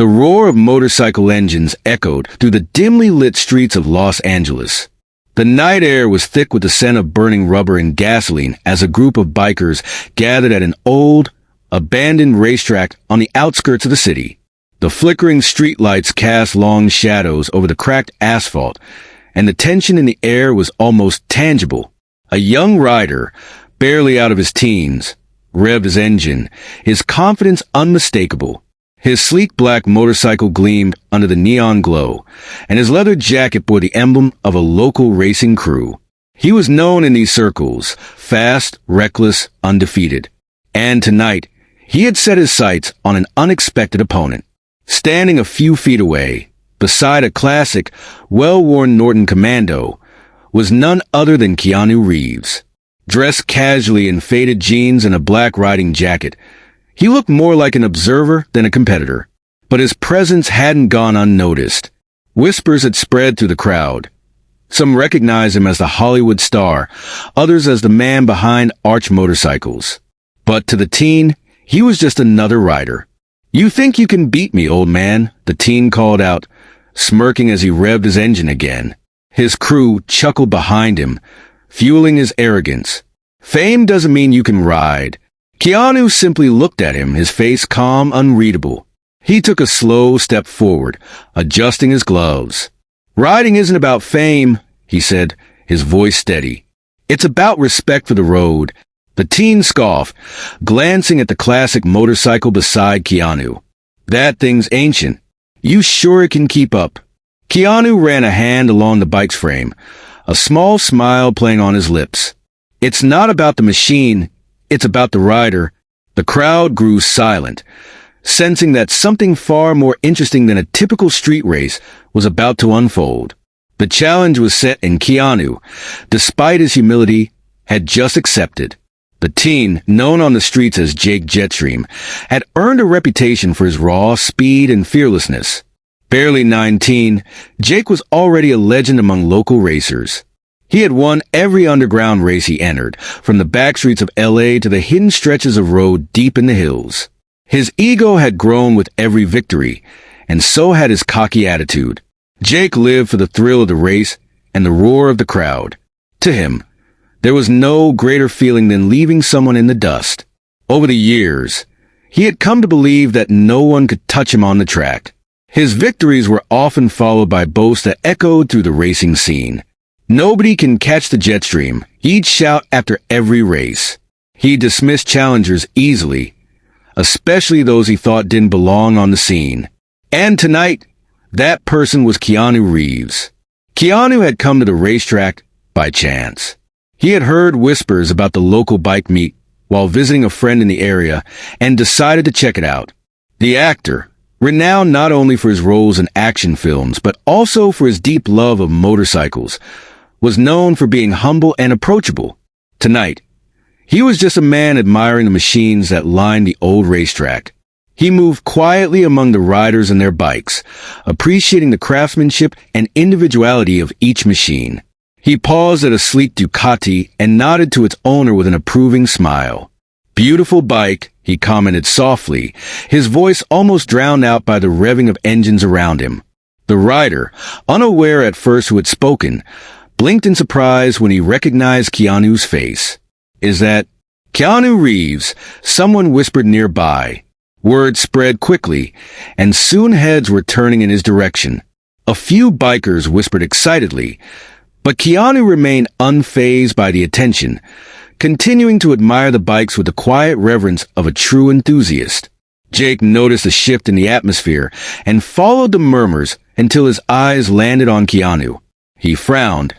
The roar of motorcycle engines echoed through the dimly lit streets of Los Angeles. The night air was thick with the scent of burning rubber and gasoline as a group of bikers gathered at an old, abandoned racetrack on the outskirts of the city. The flickering streetlights cast long shadows over the cracked asphalt, and the tension in the air was almost tangible. A young rider, barely out of his teens, revved his engine, his confidence unmistakable. His sleek black motorcycle gleamed under the neon glow, and his leather jacket bore the emblem of a local racing crew. He was known in these circles, fast, reckless, undefeated. And tonight, he had set his sights on an unexpected opponent. Standing a few feet away, beside a classic, well-worn Norton Commando, was none other than Keanu Reeves. Dressed casually in faded jeans and a black riding jacket, he looked more like an observer than a competitor. But his presence hadn't gone unnoticed. Whispers had spread through the crowd. Some recognized him as the Hollywood star, others as the man behind Arch Motorcycles. But to the teen, he was just another rider. "You think you can beat me, old man?" the teen called out, smirking as he revved his engine again. His crew chuckled behind him, fueling his arrogance. "Fame doesn't mean you can ride." Keanu simply looked at him, his face calm, unreadable. He took a slow step forward, adjusting his gloves. "Riding isn't about fame," he said, his voice steady. "It's about respect for the road." The teen scoffed, glancing at the classic motorcycle beside Keanu. "That thing's ancient. You sure it can keep up?" Keanu ran a hand along the bike's frame, a small smile playing on his lips. "It's not about the machine, it's about the rider." The crowd grew silent, sensing that something far more interesting than a typical street race was about to unfold. The challenge was set, and Keanu, despite his humility, had just accepted. The teen, known on the streets as Jake Jetstream, had earned a reputation for his raw speed and fearlessness. Barely 19, Jake was already a legend among local racers. He had won every underground race he entered, from the backstreets of LA to the hidden stretches of road deep in the hills. His ego had grown with every victory, and so had his cocky attitude. Jake lived for the thrill of the race and the roar of the crowd. To him, there was no greater feeling than leaving someone in the dust. Over the years, he had come to believe that no one could touch him on the track. His victories were often followed by boasts that echoed through the racing scene. "Nobody can catch the Jetstream," he'd shout after every race. He dismissed challengers easily, especially those he thought didn't belong on the scene. And tonight, that person was Keanu Reeves. Keanu had come to the racetrack by chance. He had heard whispers about the local bike meet while visiting a friend in the area and decided to check it out. The actor, renowned not only for his roles in action films but also for his deep love of motorcycles, was known for being humble and approachable. Tonight, he was just a man admiring the machines that lined the old racetrack. He moved quietly among the riders and their bikes, appreciating the craftsmanship and individuality of each machine. He paused at a sleek Ducati and nodded to its owner with an approving smile. "Beautiful bike," he commented softly, his voice almost drowned out by the revving of engines around him. The rider, unaware at first who had spoken, blinked in surprise when he recognized Keanu's face. "Is that Keanu Reeves?" someone whispered nearby. Word spread quickly, and soon heads were turning in his direction. A few bikers whispered excitedly, but Keanu remained unfazed by the attention, continuing to admire the bikes with the quiet reverence of a true enthusiast. Jake noticed a shift in the atmosphere and followed the murmurs until his eyes landed on Keanu. He frowned,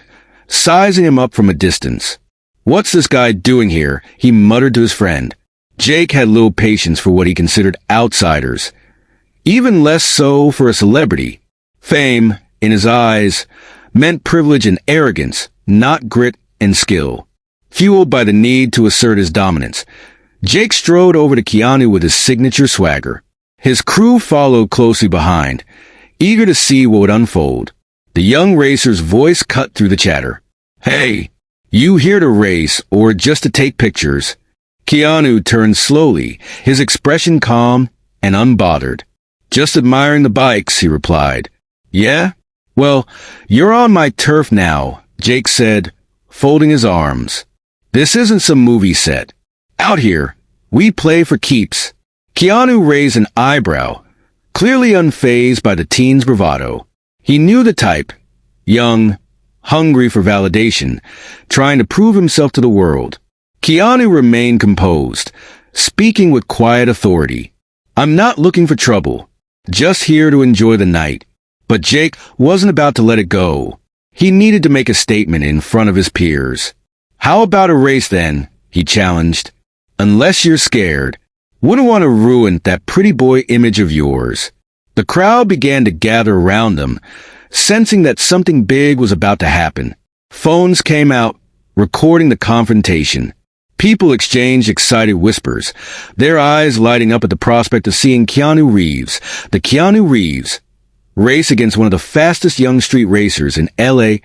sizing him up from a distance. "What's this guy doing here?" he muttered to his friend. Jake had little patience for what he considered outsiders, even less so for a celebrity. Fame, in his eyes, meant privilege and arrogance, not grit and skill. Fueled by the need to assert his dominance, Jake strode over to Keanu with his signature swagger. His crew followed closely behind, eager to see what would unfold. The young racer's voice cut through the chatter. "Hey, you here to race or just to take pictures?" Keanu turned slowly, his expression calm and unbothered. "Just admiring the bikes," he replied. "Yeah? Well, you're on my turf now," Jake said, folding his arms. "This isn't some movie set. Out here, we play for keeps." Keanu raised an eyebrow, clearly unfazed by the teen's bravado. He knew the type. Young, hungry for validation, trying to prove himself to the world. Keanu remained composed, speaking with quiet authority. "I'm not looking for trouble, just here to enjoy the night." But Jake wasn't about to let it go. He needed to make a statement in front of his peers. "How about a race then?" he challenged. "Unless you're scared. Wouldn't want to ruin that pretty boy image of yours." The crowd began to gather around them, sensing that something big was about to happen. Phones came out, recording the confrontation. People exchanged excited whispers, their eyes lighting up at the prospect of seeing Keanu Reeves, race against one of the fastest young street racers in L.A.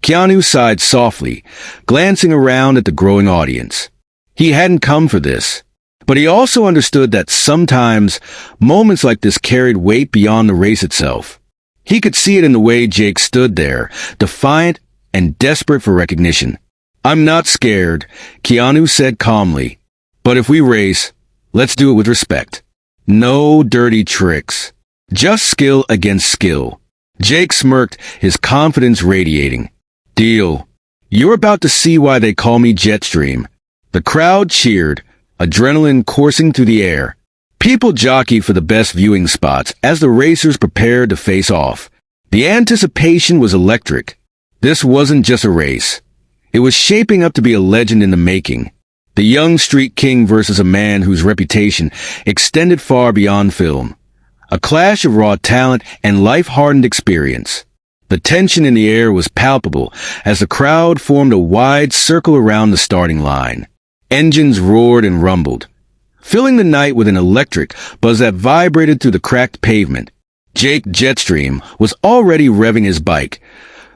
Keanu sighed softly, glancing around at the growing audience. He hadn't come for this, but he also understood that sometimes moments like this carried weight beyond the race itself. He could see it in the way Jake stood there, defiant and desperate for recognition. "I'm not scared," Keanu said calmly. "But if we race, let's do it with respect. No dirty tricks. Just skill against skill." Jake smirked, his confidence radiating. "Deal. You're about to see why they call me Jetstream." The crowd cheered, adrenaline coursing through the air. People jockeyed for the best viewing spots as the racers prepared to face off. The anticipation was electric. This wasn't just a race. It was shaping up to be a legend in the making. The young street king versus a man whose reputation extended far beyond film. A clash of raw talent and life-hardened experience. The tension in the air was palpable as the crowd formed a wide circle around the starting line. Engines roared and rumbled, filling the night with an electric buzz that vibrated through the cracked pavement. Jake Jetstream was already revving his bike,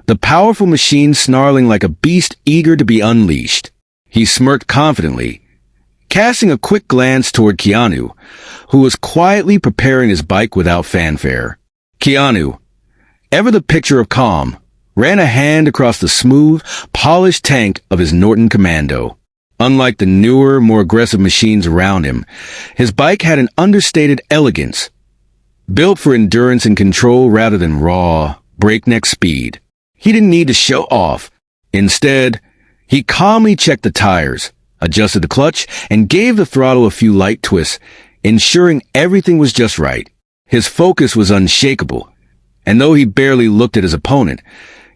the powerful machine snarling like a beast eager to be unleashed. He smirked confidently, casting a quick glance toward Keanu, who was quietly preparing his bike without fanfare. Keanu, ever the picture of calm, ran a hand across the smooth, polished tank of his Norton Commando. Unlike the newer, more aggressive machines around him, his bike had an understated elegance, built for endurance and control rather than raw, breakneck speed. He didn't need to show off. Instead, he calmly checked the tires, adjusted the clutch, and gave the throttle a few light twists, ensuring everything was just right. His focus was unshakable, and though he barely looked at his opponent,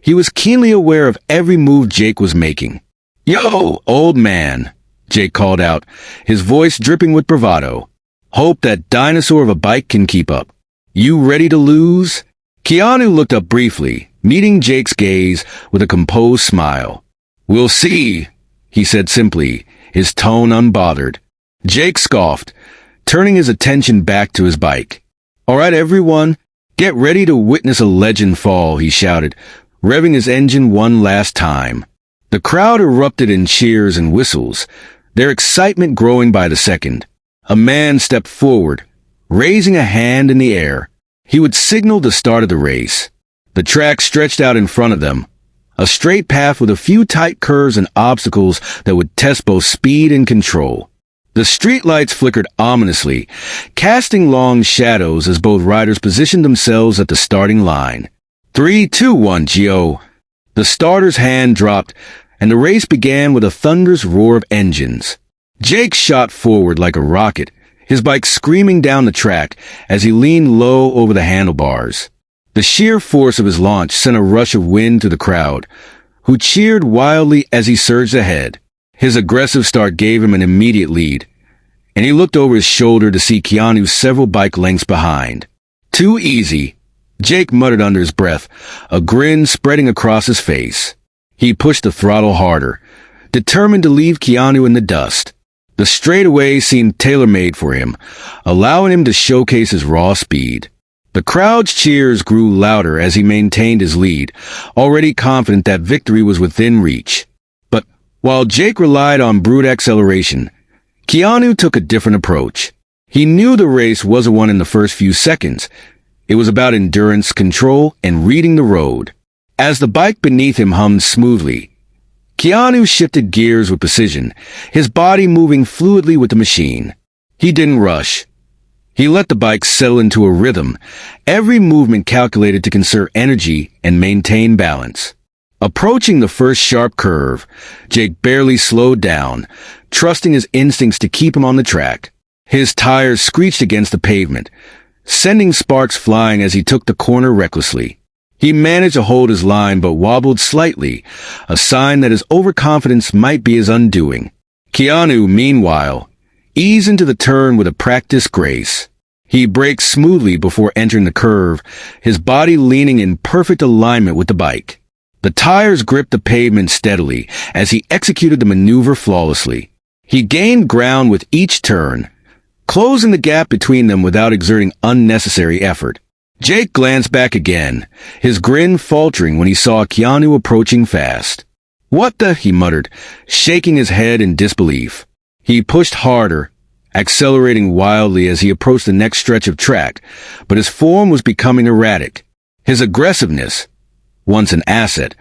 he was keenly aware of every move Jake was making. "Yo, old man," Jake called out, his voice dripping with bravado. "Hope that dinosaur of a bike can keep up. You ready to lose?" Keanu looked up briefly, meeting Jake's gaze with a composed smile. "We'll see," he said simply, his tone unbothered. Jake scoffed, turning his attention back to his bike. "All right, everyone, get ready to witness a legend fall," he shouted, revving his engine one last time. The crowd erupted in cheers and whistles, their excitement growing by the second. A man stepped forward, raising a hand in the air. He would signal the start of the race. The track stretched out in front of them, a straight path with a few tight curves and obstacles that would test both speed and control. The streetlights flickered ominously, casting long shadows as both riders positioned themselves at the starting line. 3, 2, 1, Geo. The starter's hand dropped, and the race began with a thunderous roar of engines. Jake shot forward like a rocket, his bike screaming down the track as he leaned low over the handlebars. The sheer force of his launch sent a rush of wind through the crowd, who cheered wildly as he surged ahead. His aggressive start gave him an immediate lead, and he looked over his shoulder to see Keanu several bike lengths behind. "Too easy," Jake muttered under his breath, a grin spreading across his face. He pushed the throttle harder, determined to leave Keanu in the dust. The straightaway seemed tailor-made for him, allowing him to showcase his raw speed. The crowd's cheers grew louder as he maintained his lead, already confident that victory was within reach. But while Jake relied on brute acceleration, Keanu took a different approach. He knew the race wasn't won in the first few seconds. It was about endurance, control, and reading the road. As the bike beneath him hummed smoothly, Keanu shifted gears with precision, his body moving fluidly with the machine. He didn't rush. He let the bike settle into a rhythm, every movement calculated to conserve energy and maintain balance. Approaching the first sharp curve, Jake barely slowed down, trusting his instincts to keep him on the track. His tires screeched against the pavement, sending sparks flying as he took the corner recklessly. He managed to hold his line but wobbled slightly, a sign that his overconfidence might be his undoing. Keanu, meanwhile, eased into the turn with a practiced grace. He braked smoothly before entering the curve, his body leaning in perfect alignment with the bike. The tires gripped the pavement steadily as he executed the maneuver flawlessly. He gained ground with each turn, closing the gap between them without exerting unnecessary effort. Jake glanced back again, his grin faltering when he saw Keanu approaching fast. "What the?" he muttered, shaking his head in disbelief. He pushed harder, accelerating wildly as he approached the next stretch of track, but his form was becoming erratic. His aggressiveness, once an asset,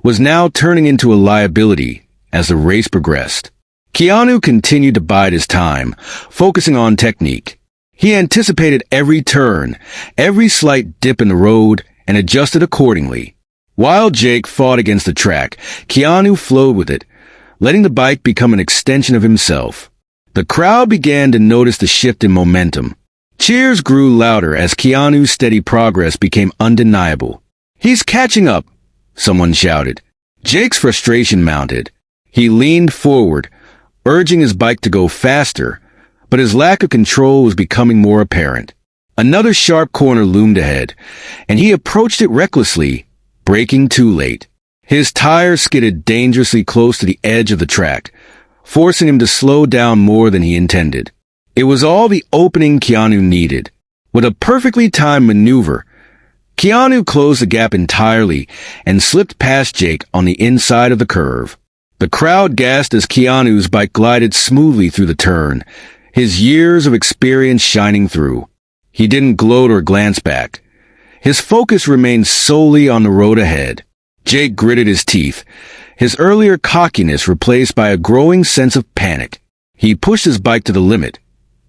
was now turning into a liability as the race progressed. Keanu continued to bide his time, focusing on technique. He anticipated every turn, every slight dip in the road, and adjusted accordingly. While Jake fought against the track, Keanu flowed with it, letting the bike become an extension of himself. The crowd began to notice the shift in momentum. Cheers grew louder as Keanu's steady progress became undeniable. "He's catching up," someone shouted. Jake's frustration mounted. He leaned forward, urging his bike to go faster, but his lack of control was becoming more apparent. Another sharp corner loomed ahead, and he approached it recklessly, braking too late. His tires skidded dangerously close to the edge of the track, forcing him to slow down more than he intended. It was all the opening Keanu needed. With a perfectly timed maneuver, Keanu closed the gap entirely and slipped past Jake on the inside of the curve. The crowd gasped as Keanu's bike glided smoothly through the turn, his years of experience shining through. He didn't gloat or glance back. His focus remained solely on the road ahead. Jake gritted his teeth, his earlier cockiness replaced by a growing sense of panic. He pushed his bike to the limit,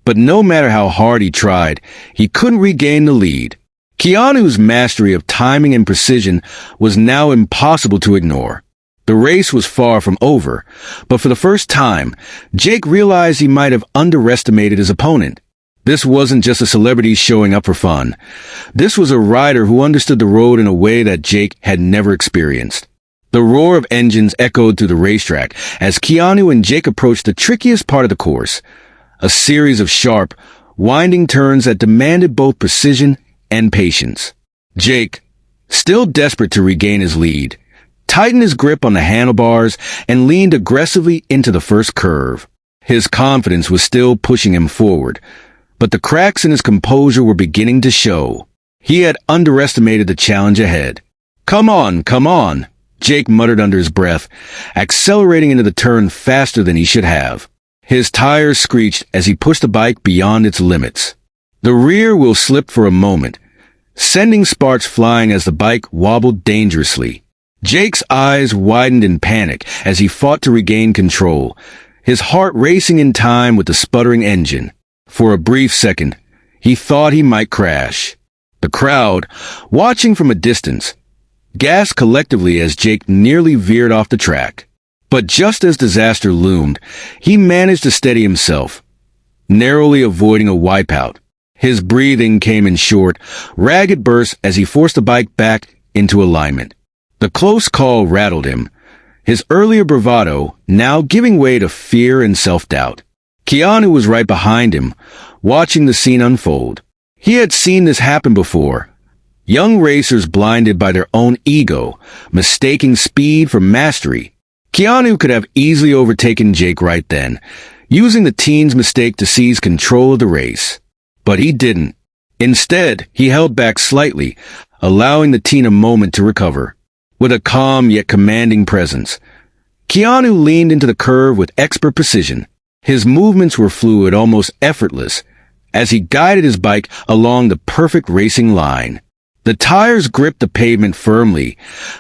but no matter how hard he tried, he couldn't regain the lead. Keanu's mastery of timing and precision was now impossible to ignore. The race was far from over, but for the first time, Jake realized he might have underestimated his opponent. This wasn't just a celebrity showing up for fun. This was a rider who understood the road in a way that Jake had never experienced. The roar of engines echoed through the racetrack as Keanu and Jake approached the trickiest part of the course, a series of sharp, winding turns that demanded both precision and patience. Jake, still desperate to regain his lead, tightened his grip on the handlebars and leaned aggressively into the first curve. His confidence was still pushing him forward, but the cracks in his composure were beginning to show. He had underestimated the challenge ahead. Come on," Jake muttered under his breath, accelerating into the turn faster than he should have. His tires screeched as he pushed the bike beyond its limits. The rear wheel slipped for a moment, sending sparks flying as the bike wobbled dangerously. Jake's eyes widened in panic as he fought to regain control, his heart racing in time with the sputtering engine. For a brief second, he thought he might crash. The crowd, watching from a distance, gasped collectively as Jake nearly veered off the track. But just as disaster loomed, he managed to steady himself, narrowly avoiding a wipeout. His breathing came in short, ragged bursts as he forced the bike back into alignment. The close call rattled him, his earlier bravado now giving way to fear and self-doubt. Keanu was right behind him, watching the scene unfold. He had seen this happen before. Young racers blinded by their own ego, mistaking speed for mastery. Keanu could have easily overtaken Jake right then, using the teen's mistake to seize control of the race. But he didn't. Instead, he held back slightly, allowing the teen a moment to recover. With a calm yet commanding presence, Keanu leaned into the curve with expert precision. His movements were fluid, almost effortless, as he guided his bike along the perfect racing line. The tires gripped the pavement firmly,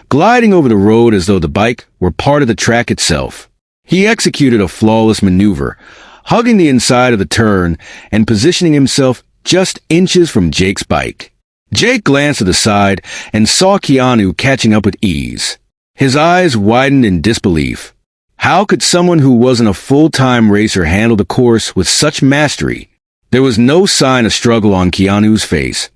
gliding over the road as though the bike were part of the track itself. He executed a flawless maneuver, hugging the inside of the turn and positioning himself just inches from Jake's bike. Jake glanced to the side and saw Keanu catching up with ease. His eyes widened in disbelief. How could someone who wasn't a full-time racer handle the course with such mastery? There was no sign of struggle on Keanu's face.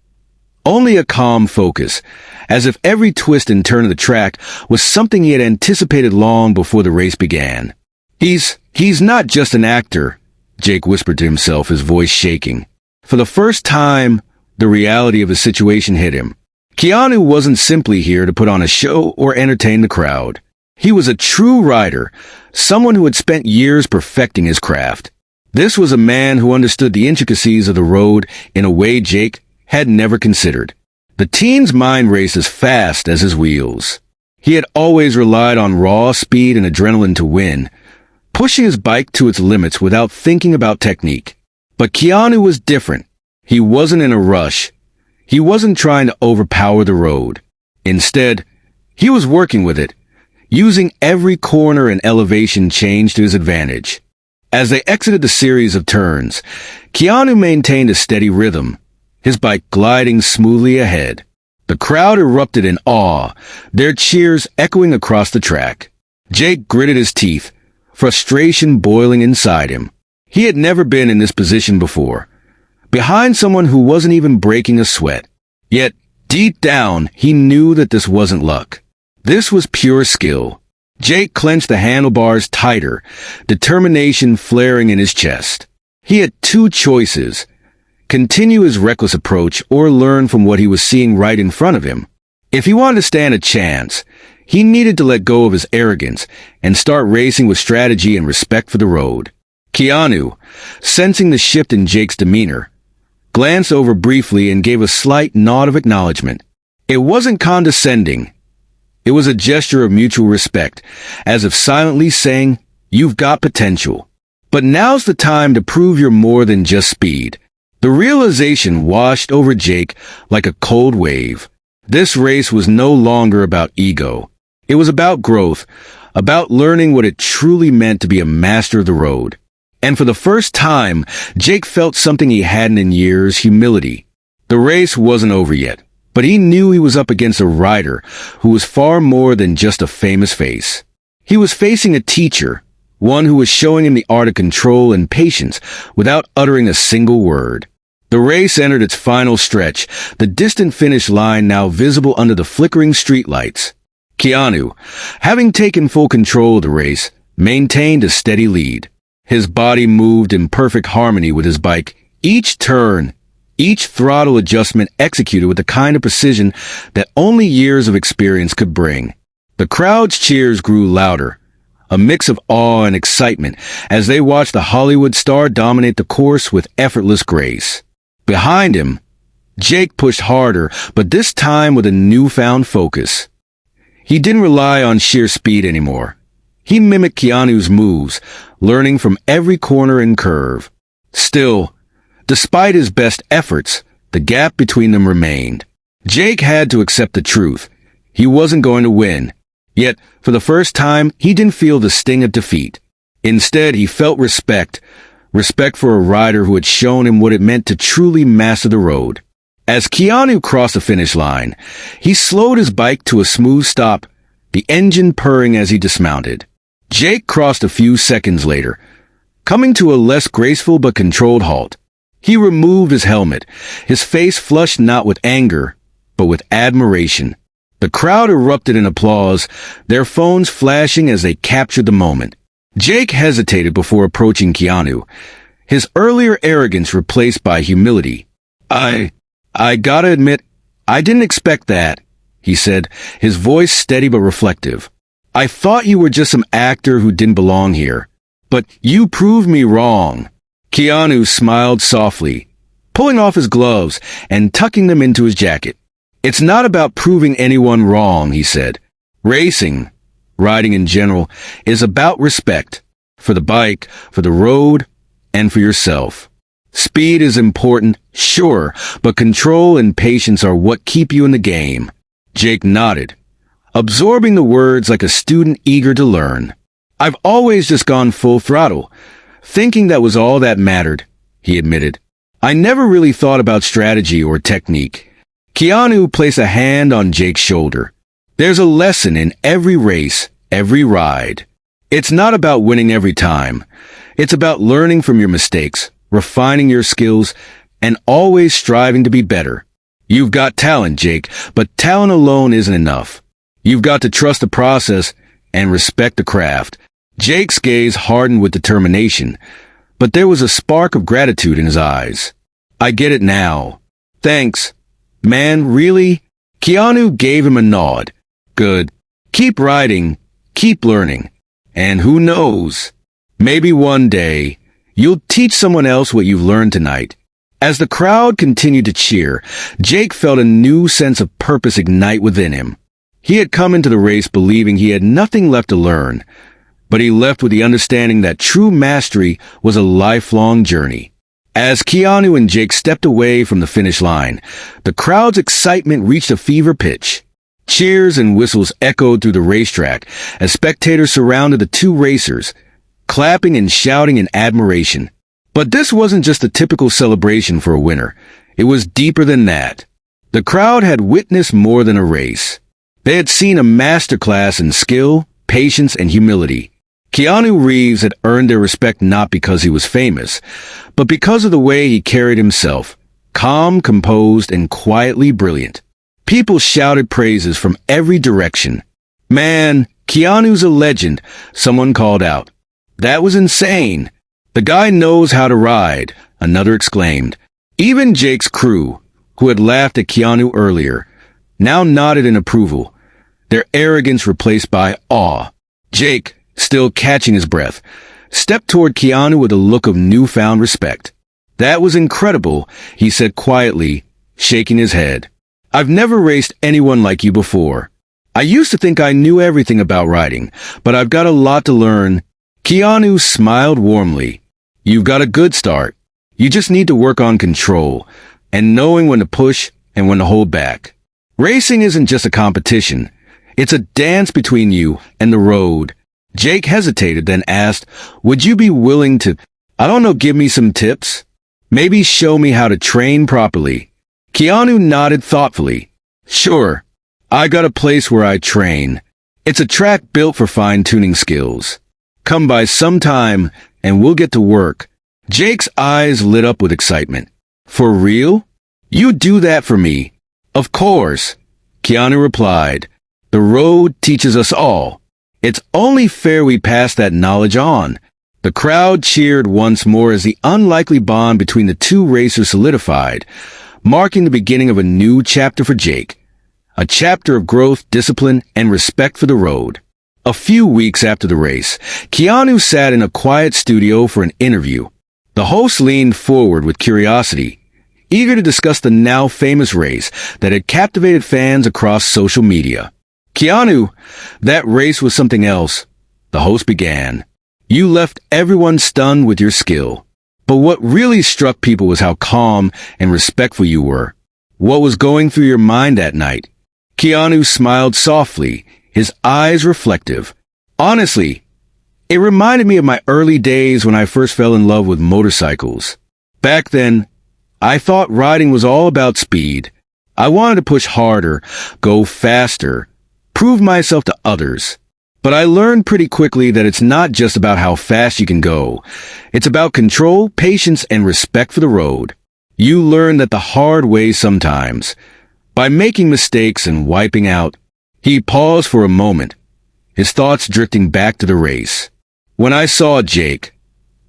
Only a calm focus, as if every twist and turn of the track was something he had anticipated long before the race began. He's not just an actor, Jake whispered to himself, his voice shaking. For the first time, the reality of his situation hit him. Keanu wasn't simply here to put on a show or entertain the crowd. He was a true rider, someone who had spent years perfecting his craft. This was a man who understood the intricacies of the road in a way Jake had never considered. The teen's mind raced as fast as his wheels. He had always relied on raw speed and adrenaline to win, pushing his bike to its limits without thinking about technique. But Keanu was different. He wasn't in a rush. He wasn't trying to overpower the road. Instead, he was working with it, using every corner and elevation change to his advantage. As they exited the series of turns, Keanu maintained a steady rhythm, his bike gliding smoothly ahead. The crowd erupted in awe, their cheers echoing across the track. Jake gritted his teeth, frustration boiling inside him. He had never been in this position before, behind someone who wasn't even breaking a sweat. Yet, deep down, he knew that this wasn't luck. This was pure skill. Jake clenched the handlebars tighter, determination flaring in his chest. He had two choices: continue his reckless approach or learn from what he was seeing right in front of him. If he wanted to stand a chance, he needed to let go of his arrogance and start racing with strategy and respect for the road. Keanu, sensing the shift in Jake's demeanor, glanced over briefly and gave a slight nod of acknowledgement. It wasn't condescending. It was a gesture of mutual respect, as if silently saying, "You've got potential. But now's the time to prove you're more than just speed." The realization washed over Jake like a cold wave. This race was no longer about ego. It was about growth, about learning what it truly meant to be a master of the road. And for the first time, Jake felt something he hadn't in years: humility. The race wasn't over yet, but he knew he was up against a rider who was far more than just a famous face. He was facing a teacher, one who was showing him the art of control and patience without uttering a single word. The race entered its final stretch, the distant finish line now visible under the flickering streetlights. Keanu, having taken full control of the race, maintained a steady lead. His body moved in perfect harmony with his bike, each turn, each throttle adjustment executed with the kind of precision that only years of experience could bring. The crowd's cheers grew louder, a mix of awe and excitement as they watched the Hollywood star dominate the course with effortless grace. Behind him, Jake pushed harder, but this time with a newfound focus. He didn't rely on sheer speed anymore. He mimicked Keanu's moves, learning from every corner and curve. Still, despite his best efforts, the gap between them remained. Jake had to accept the truth. He wasn't going to win. Yet, for the first time, he didn't feel the sting of defeat. Instead, he felt respect for a rider who had shown him what it meant to truly master the road. As Keanu crossed the finish line, he slowed his bike to a smooth stop, the engine purring as he dismounted. Jake crossed a few seconds later, coming to a less graceful but controlled halt. He removed his helmet, his face flushed not with anger, but with admiration. The crowd erupted in applause, their phones flashing as they captured the moment. Jake hesitated before approaching Keanu, his earlier arrogance replaced by humility. I gotta admit, I didn't expect that, he said, his voice steady but reflective. I thought you were just some actor who didn't belong here. But you proved me wrong. Keanu smiled softly, pulling off his gloves and tucking them into his jacket. It's not about proving anyone wrong, he said. Racing, riding in general, is about respect. For the bike, for the road, and for yourself. Speed is important, sure, but control and patience are what keep you in the game. Jake nodded, absorbing the words like a student eager to learn. I've always just gone full throttle, thinking that was all that mattered, he admitted. I never really thought about strategy or technique. Keanu placed a hand on Jake's shoulder. There's a lesson in every race, every ride. It's not about winning every time. It's about learning from your mistakes, refining your skills, and always striving to be better. You've got talent, Jake, but talent alone isn't enough. You've got to trust the process and respect the craft. Jake's gaze hardened with determination, but there was a spark of gratitude in his eyes. I get it now. Thanks. Man, really? Keanu gave him a nod. Good. Keep riding, keep learning. And who knows? Maybe one day, you'll teach someone else what you've learned tonight. As the crowd continued to cheer, Jake felt a new sense of purpose ignite within him. He had come into the race believing he had nothing left to learn, but he left with the understanding that true mastery was a lifelong journey. As Keanu and Jake stepped away from the finish line, the crowd's excitement reached a fever pitch. Cheers and whistles echoed through the racetrack as spectators surrounded the two racers, clapping and shouting in admiration. But this wasn't just a typical celebration for a winner. It was deeper than that. The crowd had witnessed more than a race. They had seen a masterclass in skill, patience, and humility. Keanu Reeves had earned their respect not because he was famous, but because of the way he carried himself, calm, composed, and quietly brilliant. People shouted praises from every direction. Man, Keanu's a legend, someone called out. That was insane. The guy knows how to ride, another exclaimed. Even Jake's crew, who had laughed at Keanu earlier, now nodded in approval, their arrogance replaced by awe. Jake, still catching his breath, stepped toward Keanu with a look of newfound respect. That was incredible, he said quietly, shaking his head. I've never raced anyone like you before. I used to think I knew everything about riding, but I've got a lot to learn. Keanu smiled warmly. You've got a good start. You just need to work on control, and knowing when to push and when to hold back. Racing isn't just a competition. It's a dance between you and the road. Jake hesitated, then asked, would you be willing to, give me some tips? Maybe show me how to train properly. Keanu nodded thoughtfully. Sure. I got a place where I train. It's a track built for fine-tuning skills. Come by sometime, and we'll get to work. Jake's eyes lit up with excitement. For real? You do that for me? Of course. Keanu replied. The road teaches us all. It's only fair we pass that knowledge on. The crowd cheered once more as the unlikely bond between the two racers solidified, marking the beginning of a new chapter for Jake. A chapter of growth, discipline, and respect for the road. A few weeks after the race, Keanu sat in a quiet studio for an interview. The host leaned forward with curiosity, eager to discuss the now famous race that had captivated fans across social media. Keanu, that race was something else, the host began. You left everyone stunned with your skill. But what really struck people was how calm and respectful you were. What was going through your mind that night? Keanu smiled softly, his eyes reflective. Honestly, it reminded me of my early days when I first fell in love with motorcycles. Back then, I thought riding was all about speed. I wanted to push harder, go faster, prove myself to others. But I learned pretty quickly that it's not just about how fast you can go. It's about control, patience, and respect for the road. You learn that the hard way sometimes. By making mistakes and wiping out. He paused for a moment, his thoughts drifting back to the race. When I saw Jake,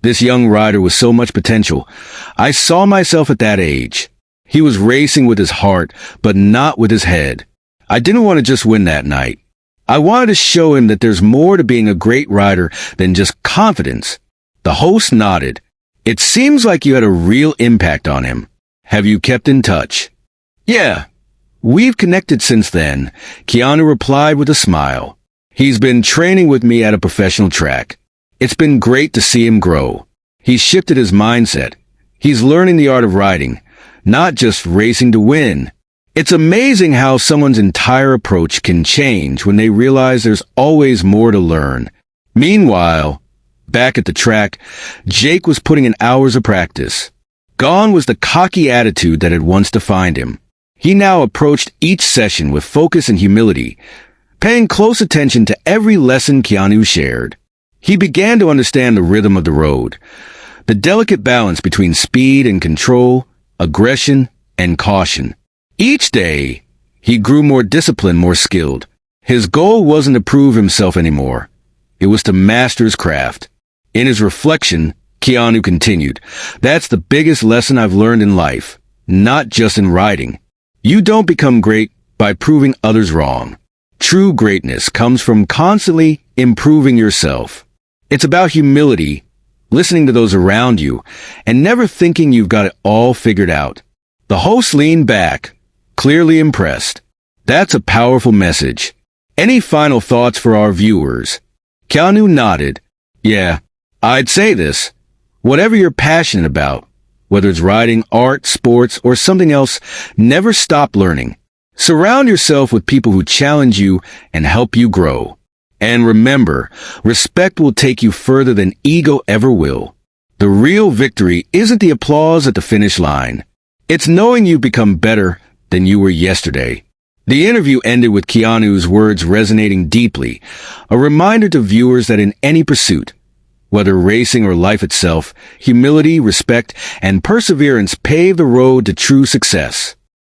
this young rider with so much potential, I saw myself at that age. He was racing with his heart, but not with his head. I didn't want to just win that night. I wanted to show him that there's more to being a great rider than just confidence. The host nodded. It seems like you had a real impact on him. Have you kept in touch? Yeah. We've connected since then, Keanu replied with a smile. He's been training with me at a professional track. It's been great to see him grow. He's shifted his mindset, He's learning the art of riding, not just racing to win. It's amazing how someone's entire approach can change when they realize there's always more to learn. Meanwhile, back at the track, Jake was putting in hours of practice. Gone was the cocky attitude that had once defined him. He now approached each session with focus and humility, paying close attention to every lesson Keanu shared. He began to understand the rhythm of the road, the delicate balance between speed and control, aggression and caution. Each day, he grew more disciplined, more skilled. His goal wasn't to prove himself anymore. It was to master his craft. In his reflection, Keanu continued, "That's the biggest lesson I've learned in life, not just in riding. You don't become great by proving others wrong. True greatness comes from constantly improving yourself. It's about humility, listening to those around you, and never thinking you've got it all figured out." The host leaned back, clearly impressed. That's a powerful message. Any final thoughts for our viewers? Keanu nodded. Yeah, I'd say this. Whatever you're passionate about, whether it's riding, art, sports, or something else, never stop learning. Surround yourself with people who challenge you and help you grow. And remember, respect will take you further than ego ever will. The real victory isn't the applause at the finish line. It's knowing you've become better than you were yesterday. The interview ended with Keanu's words resonating deeply, a reminder to viewers that in any pursuit, whether racing or life itself, humility, respect, and perseverance pave the road to true success.